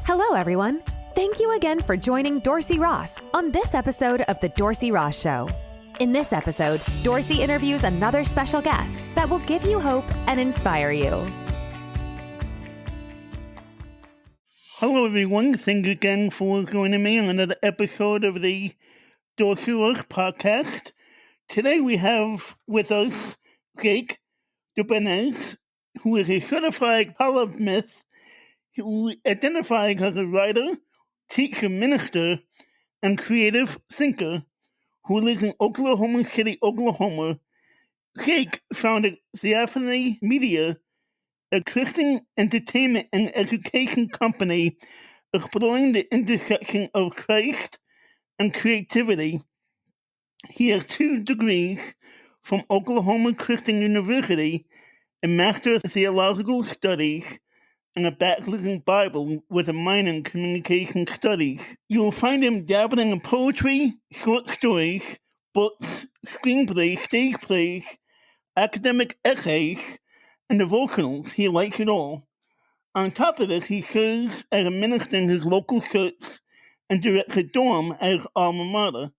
Hello, everyone. Thank you again for joining Dorsey Ross on this episode of The Dorsey Ross Show. In this episode, Dorsey interviews another special guest that will give you hope and inspire you. Hello, everyone. Thank you again for joining me on another episode of the Dorsey Ross podcast. Today we have with us Jake Doberenz, who is a certified polymath who identifies as a writer, teacher, minister, and creative thinker who lives in Oklahoma City, Oklahoma. Jake founded Theophany Media, a Christian entertainment and education company exploring the intersection of Christ and creativity. He has 2 degrees from Oklahoma Christian University, a Master of Theological Studies, and a Bachelor's in Bible with a minor in Communication Studies. You will find him dabbling in poetry, short stories, books, screenplays, stage plays, academic essays, and devotionals. He likes it all. On top of this, he serves as a minister in his local church and directs a dorm at his alma mater.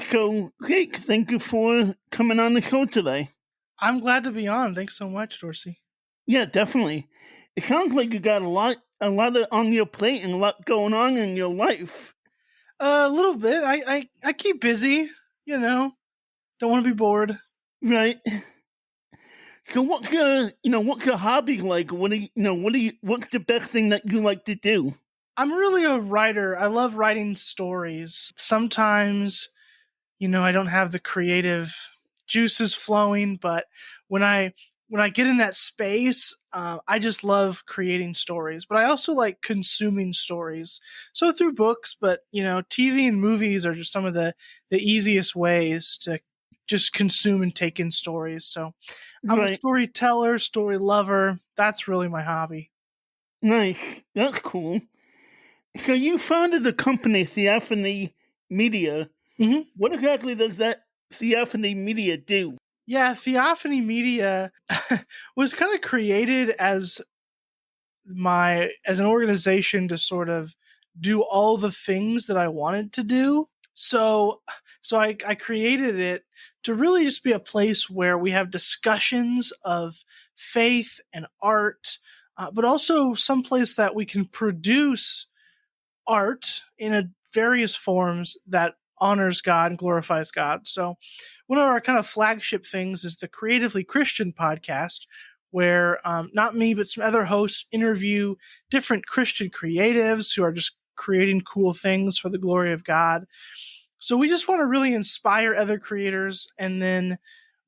So, Jake, thank you for coming on the show today. I'm glad to be on. Thanks so much, Dorsey. Yeah, definitely. It sounds like you got a lot on your plate and a lot going on in your life. A little bit. I keep busy, don't want to be bored. Right. So what's your hobby like? What's the best thing that you like to do? I'm really a writer. I love writing stories. Sometimes, I don't have the creative juices flowing, but when I get in that space, I just love creating stories. But I also like consuming stories. So through books, but TV and movies are just some of the easiest ways to just consume and take in stories. So I'm a storyteller, story lover. That's really my hobby. Nice. That's cool. So you founded the company Theophany Media. Mm-hmm. What exactly does that Theophany Media do? Yeah, Theophany Media was kind of created as an organization to sort of do all the things that I wanted to do. So I created it to really just be a place where we have discussions of faith and art, but also some place that we can produce art in various forms that honors God and glorifies God. So one of our kind of flagship things is the Creatively Christian podcast, where not me, but some other hosts interview different Christian creatives who are just creating cool things for the glory of God. So we just want to really inspire other creators, and then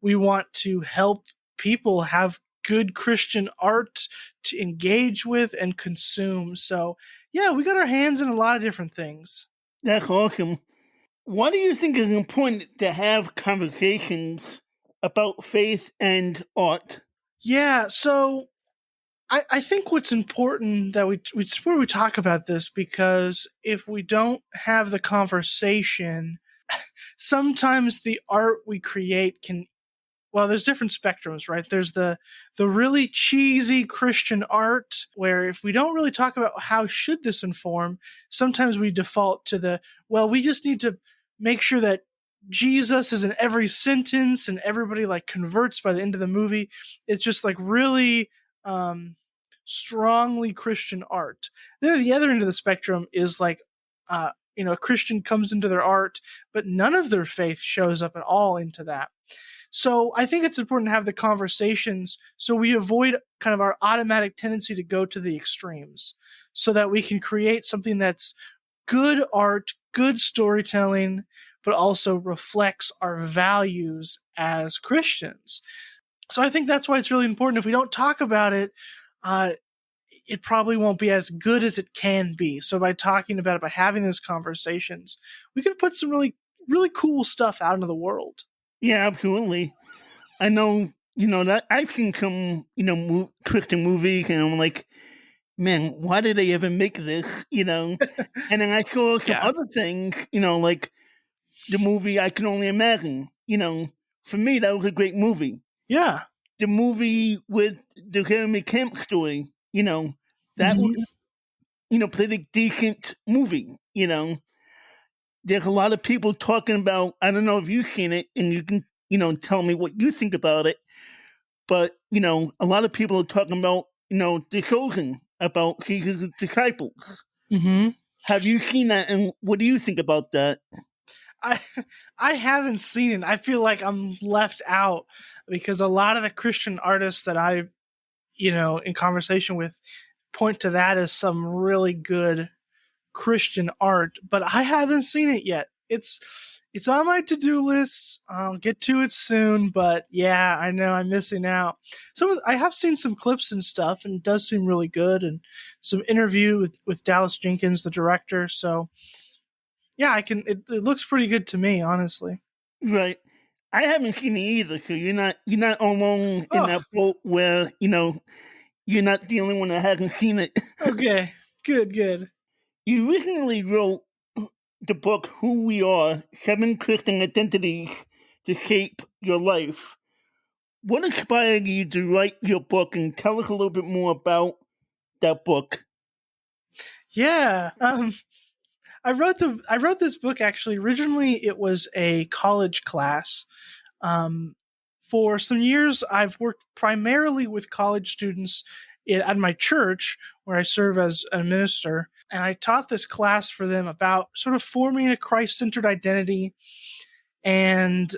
we want to help people have good Christian art to engage with and consume. So yeah, we got our hands in a lot of different things. That's awesome. Why do you think it's important to have conversations about faith and art? Yeah, so I think what's important that we talk about this, because if we don't have the conversation, sometimes the art we create there's different spectrums, right? There's the really cheesy Christian art, where if we don't really talk about how should this inform, sometimes we default to we just need to make sure that Jesus is in every sentence and everybody like converts by the end of the movie. It's just like really strongly Christian art. Then at the other end of the spectrum is like, a Christian comes into their art, but none of their faith shows up at all into that. So I think it's important to have the conversations so we avoid kind of our automatic tendency to go to the extremes, so that we can create something that's good art, good storytelling, but also reflects our values as Christians. So I think that's why it's really important. If we don't talk about it, it probably won't be as good as it can be. So by talking about it, by having these conversations, we can put some really, really cool stuff out into the world. Yeah, absolutely. I know, that I've seen some, Christian movies, and I'm like, man, why did they even make this, And then I saw some other things, like the movie I Can Only Imagine. For me, that was a great movie. Yeah. The movie with the Jeremy Camp story, that was, pretty decent movie. There's a lot of people talking about. I don't know if you've seen it, and you can tell me what you think about it. But a lot of people are talking about the chosen, about Jesus' disciples. Mm-hmm. Have you seen that, and what do you think about that? I haven't seen it. I feel like I'm left out because a lot of the Christian artists that I, in conversation with point to that as some really good Christian art, but I haven't seen it yet. It's on my to-do list. I'll get to it soon, but yeah, I know I'm missing out. I have seen some clips and stuff, and it does seem really good, and some interview with Dallas Jenkins, the director. So yeah, it looks pretty good to me, honestly. Right. I haven't seen it either, so you're not alone in that boat where you're not the only one that hasn't seen it. Okay, good. You recently wrote the book "Who We Are: 7 Christian Identities to Shape Your Life." What inspired you to write your book, and tell us a little bit more about that book? Yeah. I wrote this book actually. Originally, it was a college class. For some years, I've worked primarily with college students at my church, where I serve as a minister, and I taught this class for them about sort of forming a Christ-centered identity, and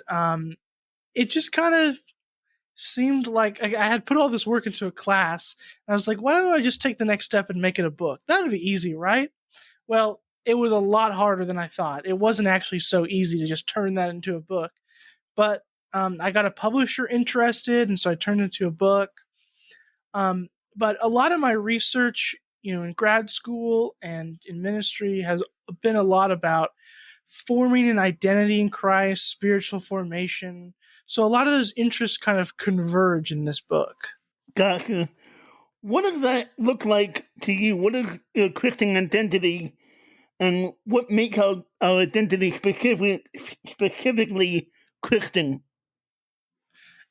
it just kind of seemed like I had put all this work into a class, and I was like, why don't I just take the next step and make it a book? That would be easy, right? Well, it was a lot harder than I thought. It wasn't actually so easy to just turn that into a book. But I got a publisher interested, and so I turned it into a book. But a lot of my research, in grad school and in ministry has been a lot about forming an identity in Christ, spiritual formation. So a lot of those interests kind of converge in this book. Gotcha. What does that look like to you? What is your Christian identity, and what makes our identity specifically Christian?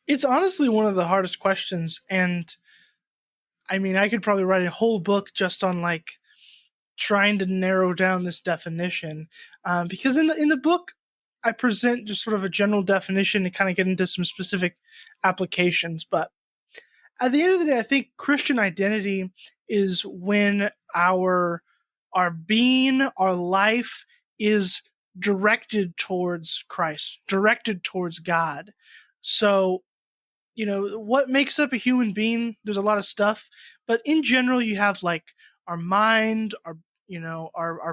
It's honestly one of the hardest questions, and I mean, I could probably write a whole book just on like trying to narrow down this definition, because in the book I present just sort of a general definition and kind of get into some specific applications. But at the end of the day, I think Christian identity is when our being, our life is directed towards Christ, directed towards God. So, what makes up a human being? There's a lot of stuff, but in general, you have like our mind, our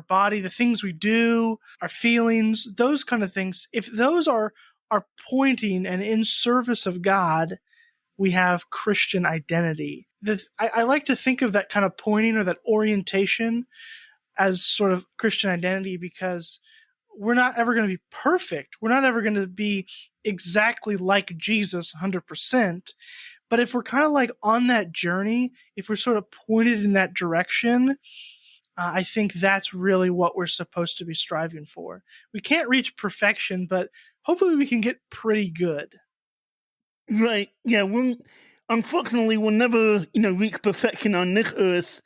body, the things we do, our feelings, those kind of things. If those are pointing and in service of God, we have Christian identity. I like to think of that kind of pointing or that orientation as sort of Christian identity, because we're not ever going to be perfect. We're not ever going to be exactly like Jesus 100%. But if we're kind of like on that journey, if we're sort of pointed in that direction, I think that's really what we're supposed to be striving for. We can't reach perfection, but hopefully we can get pretty good. Right. Yeah. Unfortunately, we'll never, reach perfection on this earth,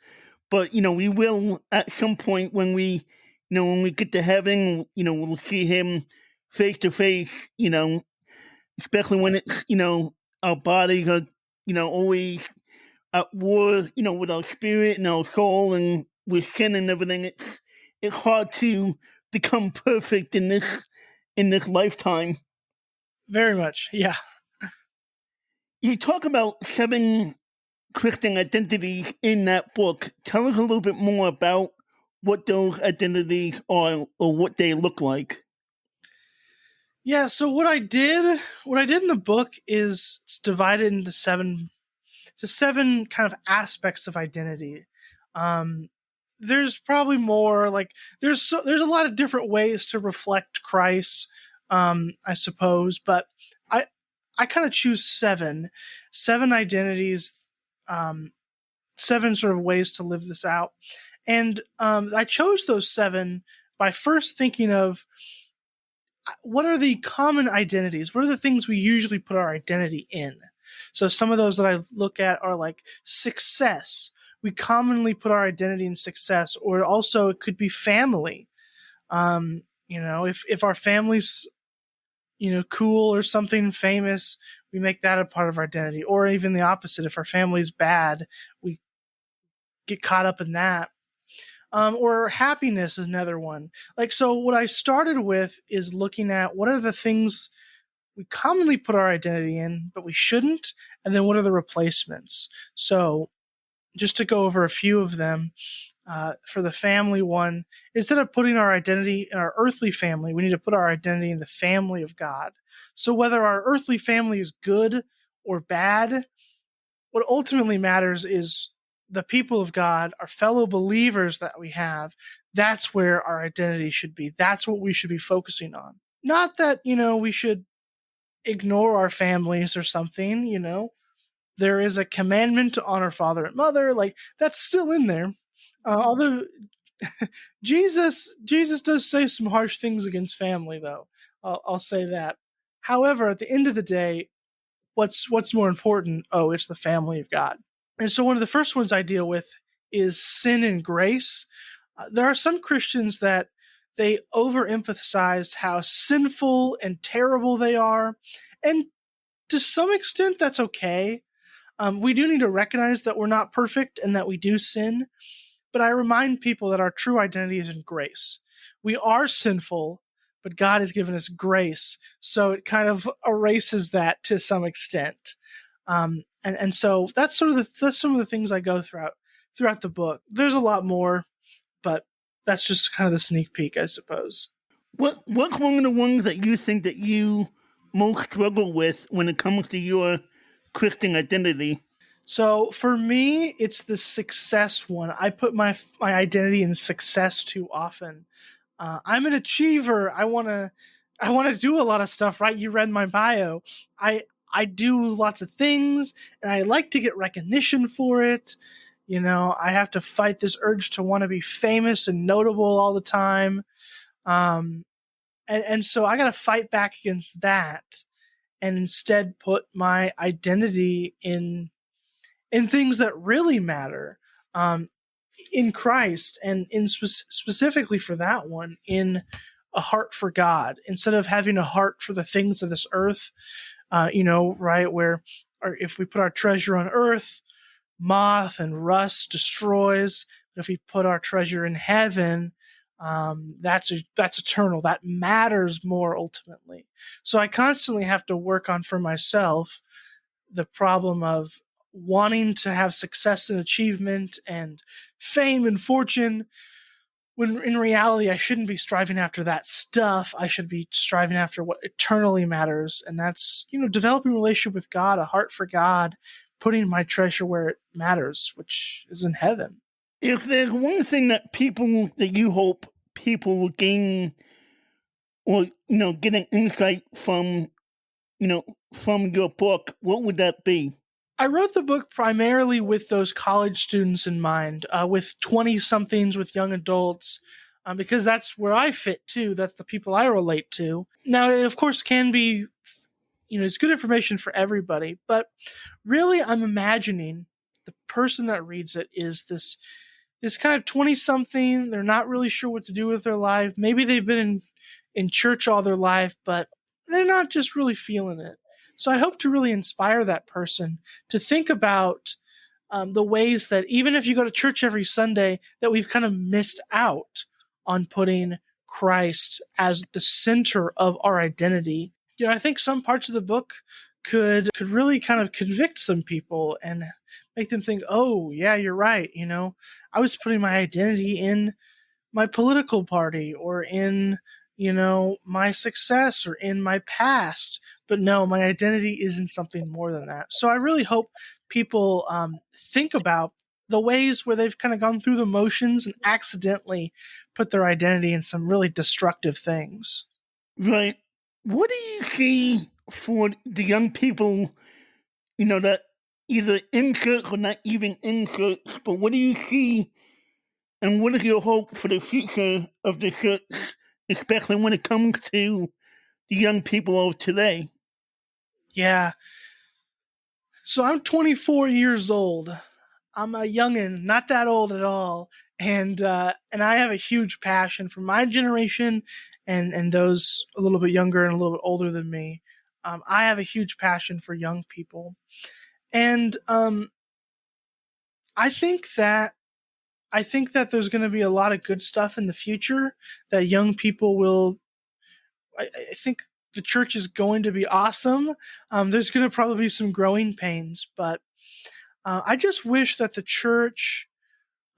but we will at some point when we, when we get to heaven. We'll see him face to face. Especially when it's, our bodies are, always at war, with our spirit and our soul and with sin and everything. It's hard to become perfect in this lifetime. Very much, yeah. You talk about 7 Christian identities in that book. Tell us a little bit more about what those identities are or what they look like. Yeah, so what I did in the book is it's divided into seven kind of aspects of identity. There's probably more, like there's a lot of different ways to reflect Christ, I suppose, but I kind of choose seven identities, 7 sort of ways to live this out. And I chose those 7 by first thinking of what are the common identities? What are the things we usually put our identity in? So some of those that I look at are like success we commonly put our identity in success, or also it could be family. If our family's cool or something famous, we make that a part of our identity. Or even the opposite, if our family's bad, we get caught up in that. Or happiness is another one. So what I started with is looking at what are the things we commonly put our identity in, but we shouldn't, and then what are the replacements. So just to go over a few of them, for the family one, instead of putting our identity in our earthly family, we need to put our identity in the family of God. So whether our earthly family is good or bad, what ultimately matters is the people of God, our fellow believers that we have. That's where our identity should be. That's what we should be focusing on. Not that, we should ignore our families or something. There is a commandment to honor father and mother. That's still in there. Although Jesus does say some harsh things against family, though. I'll say that. However, at the end of the day, what's more important? Oh, it's the family of God. And so one of the first ones I deal with is sin and grace. There are some Christians that they overemphasize how sinful and terrible they are. And to some extent, that's okay. We do need to recognize that we're not perfect and that we do sin. But I remind people that our true identity is in grace. We are sinful, but God has given us grace. So it kind of erases that to some extent. And so that's some of the things I go throughout the book. There's a lot more, but that's just kind of the sneak peek, I suppose. What's one of the ones that you think that you most struggle with when it comes to your Christian identity? So for me, it's the success one. I put my identity in success too often. I'm an achiever. I want to do a lot of stuff, right? You read my bio. I do lots of things, and I like to get recognition for it. I have to fight this urge to want to be famous and notable all the time. And so I got to fight back against that and instead put my identity in things that really matter, in Christ, and specifically for that one, in a heart for God, instead of having a heart for the things of this earth, right? Where if we put our treasure on earth, moth and rust destroys. But if we put our treasure in heaven, that's eternal. That matters more ultimately. So I constantly have to work on for myself the problem of wanting to have success and achievement and fame and fortune, when in reality I shouldn't be striving after that stuff. I should be striving after what eternally matters, and that's developing a relationship with God, a heart for God, putting my treasure where it matters, which is in heaven. If there's one thing that you hope people will gain, or get an insight from your book, what would that be? I wrote the book primarily with those college students in mind, with 20-somethings, with young adults, because that's where I fit too. That's the people I relate to. Now, it of course can be, it's good information for everybody, but really I'm imagining the person that reads it is this kind of 20-something. They're not really sure what to do with their life. Maybe they've been in church all their life, but they're not just really feeling it. So I hope to really inspire that person to think about the ways that even if you go to church every Sunday, that we've kind of missed out on putting Christ as the center of our identity. I think some parts of the book could really kind of convict some people and make them think, oh, yeah, you're right. I was putting my identity in my political party or in my success or in my past. But no, my identity is in something more than that. So I really hope people think about the ways where they've kind of gone through the motions and accidentally put their identity in some really destructive things. Right. What do you see for the young people, that either in church or not even in church, but what do you see and what is your hope for the future of the church, especially when it comes to the young people of today? Yeah. So I'm 24 years old. I'm a youngin', not that old at all, and I have a huge passion for my generation and those a little bit younger and a little bit older than me. I have a huge passion for young people, and I think that I think that there's going to be a lot of good stuff in the future that young people will. I think the church is going to be awesome. There's going to probably be some growing pains, but I just wish that the church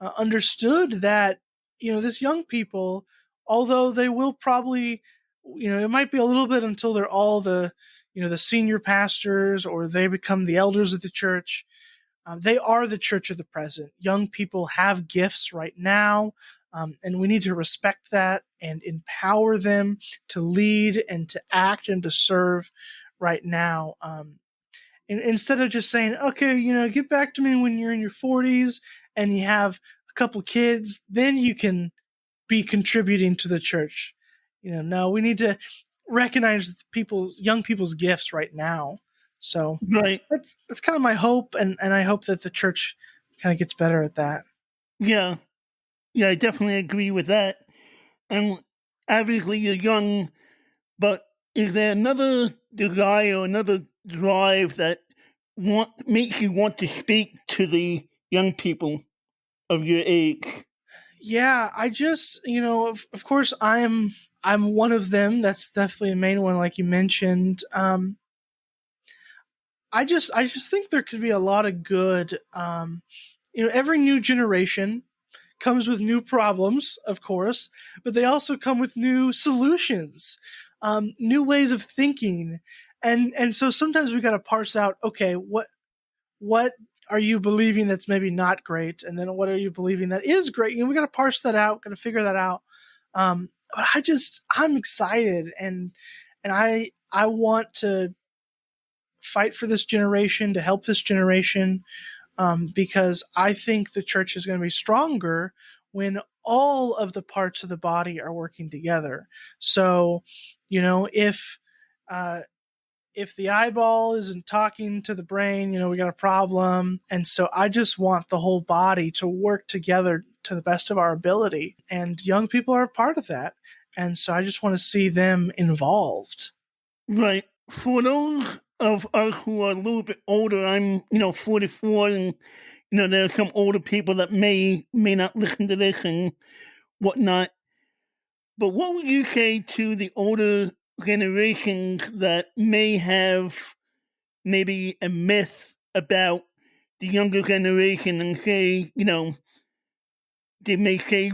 understood that this young people, although they will probably, it might be a little bit until they're all the senior pastors or they become the elders of the church. They are the church of the present. Young people have gifts right now, and we need to respect that and empower them to lead and to act and to serve right now. Instead of just saying, okay, get back to me when you're in your 40s and you have a couple kids, then you can be contributing to the church. No, we need to recognize young people's gifts right now. So Right. that's kind of my hope, and I hope that the church kind of gets better at that. Yeah. Yeah, I definitely agree with that. And obviously you're young, but is there another desire, another drive that makes you want to speak to the young people of your age? Yeah, I just, of course I'm one of them. That's definitely a main one, like you mentioned. I just think there could be a lot of good. Every new generation comes with new problems, of course, but they also come with new solutions, new ways of thinking, and so sometimes we got to parse out. Okay, what are you believing that's maybe not great, and then what are you believing that is great? We got to parse that out, got to figure that out. But I'm excited, and I want to fight for this generation, to help this generation, because I think the church is going to be stronger when all of the parts of the body are working together. So, if the eyeball isn't talking to the brain, we got a problem. And so I just want the whole body to work together to the best of our ability. And young people are a part of that. And so I just want to see them involved. Right. For those of us who are a little bit older, I'm 44, and there are some older people that may not listen to this and whatnot. But what would you say to the older generations that may have maybe a myth about the younger generation and say, they may say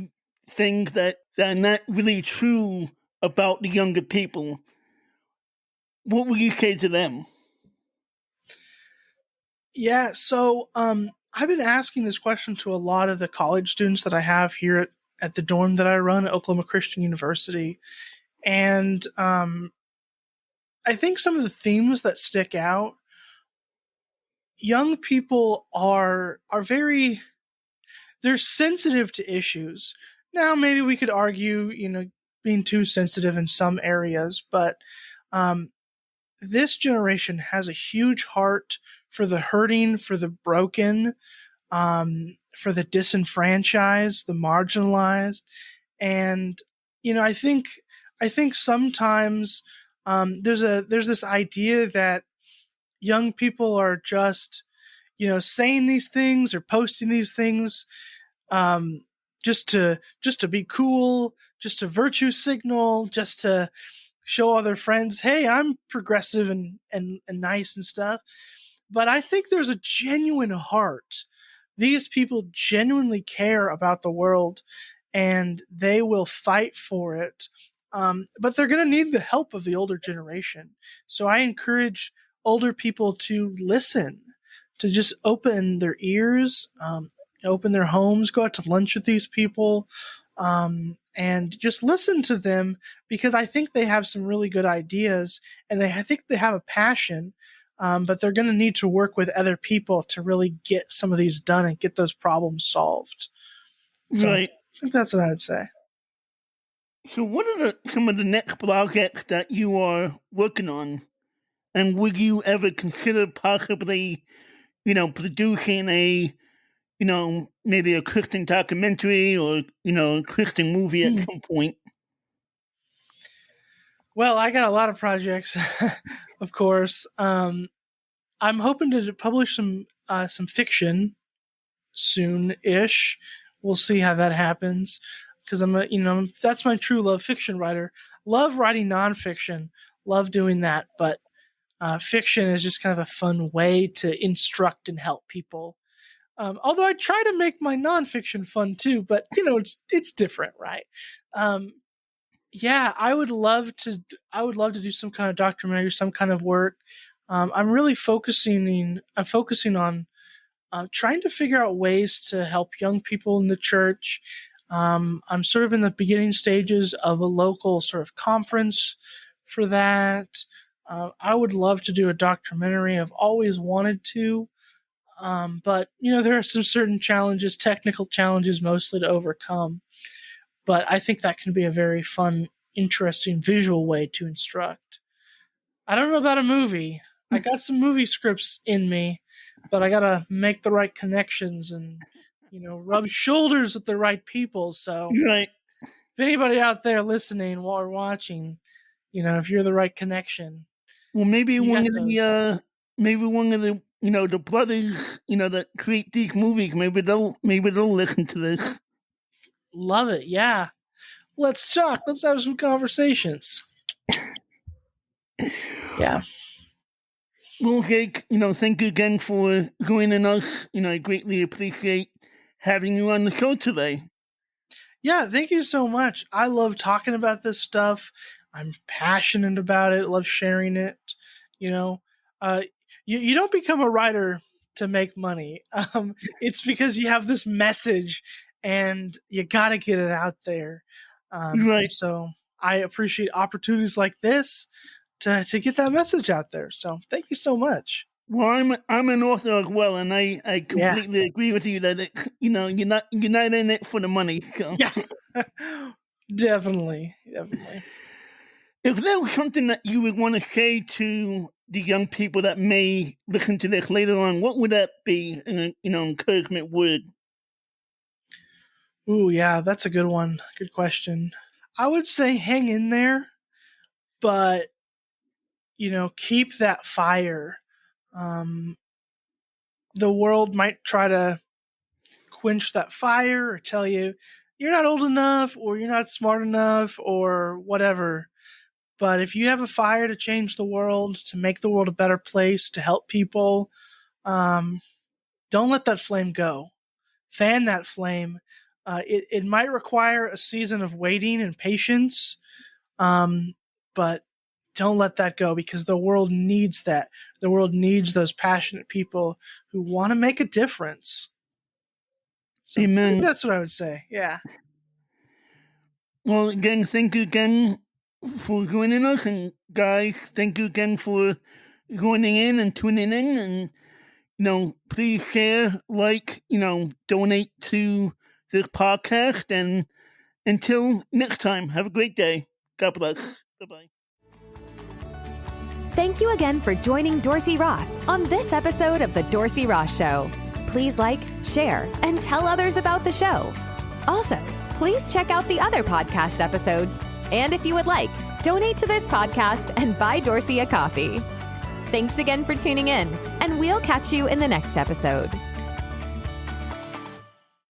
things that are not really true about the younger people? What would you say to them? Yeah. So I've been asking this question to a lot of the college students that I have here at the dorm that I run at Oklahoma Christian University. And I think some of the themes that stick out, young people are very, they're sensitive to issues. Now, maybe we could argue, being too sensitive in some areas, but um, this generation has a huge heart for the hurting, for the broken, for the disenfranchised, the marginalized, and I think sometimes there's this idea that young people are just saying these things or posting these things um, just to be cool, just to virtue signal, just to show other friends, hey, I'm progressive and nice and stuff. But I think there's a genuine heart. These people genuinely care about the world and they will fight for it. But they're going to need the help of the older generation. So I encourage older people to listen, to just open their ears, open their homes, go out to lunch with these people, and just listen to them, because I think they have some really good ideas and I think they have a passion. But they're going to need to work with other people to really get some of these done and get those problems solved. So Right. I think that's what I would say. So, what are some of the next projects that you are working on? And would you ever consider possibly, producing a maybe a Christian documentary or, a Christian movie at some point? Well, I got a lot of projects, of course. I'm hoping to publish some fiction soon-ish. We'll see how that happens, because that's my true love, fiction writer. Love writing nonfiction, love doing that, but fiction is just kind of a fun way to instruct and help people. Although I try to make my nonfiction fun too, but it's different, right? Yeah, I would love to do some kind of documentary, some kind of work. I'm really focusing on trying to figure out ways to help young people in the church. I'm sort of in the beginning stages of a local sort of conference for that. I would love to do a documentary. I've always wanted to, but there are some certain challenges, technical challenges mostly, to overcome. But I think that can be a very fun, interesting visual way to instruct. I don't know about a movie. I got some movie scripts in me, but I got to make the right connections and, rub shoulders with the right people. So Right. if anybody out there listening or watching, if you're the right connection. Well, maybe one of the the brothers, that create these movies, maybe they'll listen to this. Love it. Yeah. Let's talk. Let's have some conversations. Yeah. Well, Jake, thank you again for joining us. I greatly appreciate having you on the show today. Yeah, thank you so much. I love talking about this stuff. I'm passionate about it. Love sharing it. You don't become a writer to make money. It's because you have this message and you got to get it out there. Right. So I appreciate opportunities like this to get that message out there. So thank you so much. Well, I'm an author as well, and I completely agree with you that you're not in it for the money. So. Yeah, definitely. If there was something that you would want to say to the young people that may listen to this later on, what would that be? An encouragement word. Ooh, yeah, that's a good one. Good question. I would say hang in there, but keep that fire. The world might try to quench that fire or tell you you're not old enough or you're not smart enough or whatever. But if you have a fire to change the world, to make the world a better place, to help people, don't let that flame go. Fan that flame. It might require a season of waiting and patience, but don't let that go, because the world needs that. The world needs those passionate people who want to make a difference. So Amen. I think that's what I would say. Yeah. Well, again, thank you again for joining us. And guys, thank you again for joining in and tuning in. And, please share, donate to this podcast. And until next time, have a great day. God bless. Bye-bye. Thank you again for joining Dorsey Ross on this episode of The Dorsey Ross Show. Please like, share, and tell others about the show. Also, please check out the other podcast episodes. And if you would like, donate to this podcast and buy Dorsey a coffee. Thanks again for tuning in, and we'll catch you in the next episode.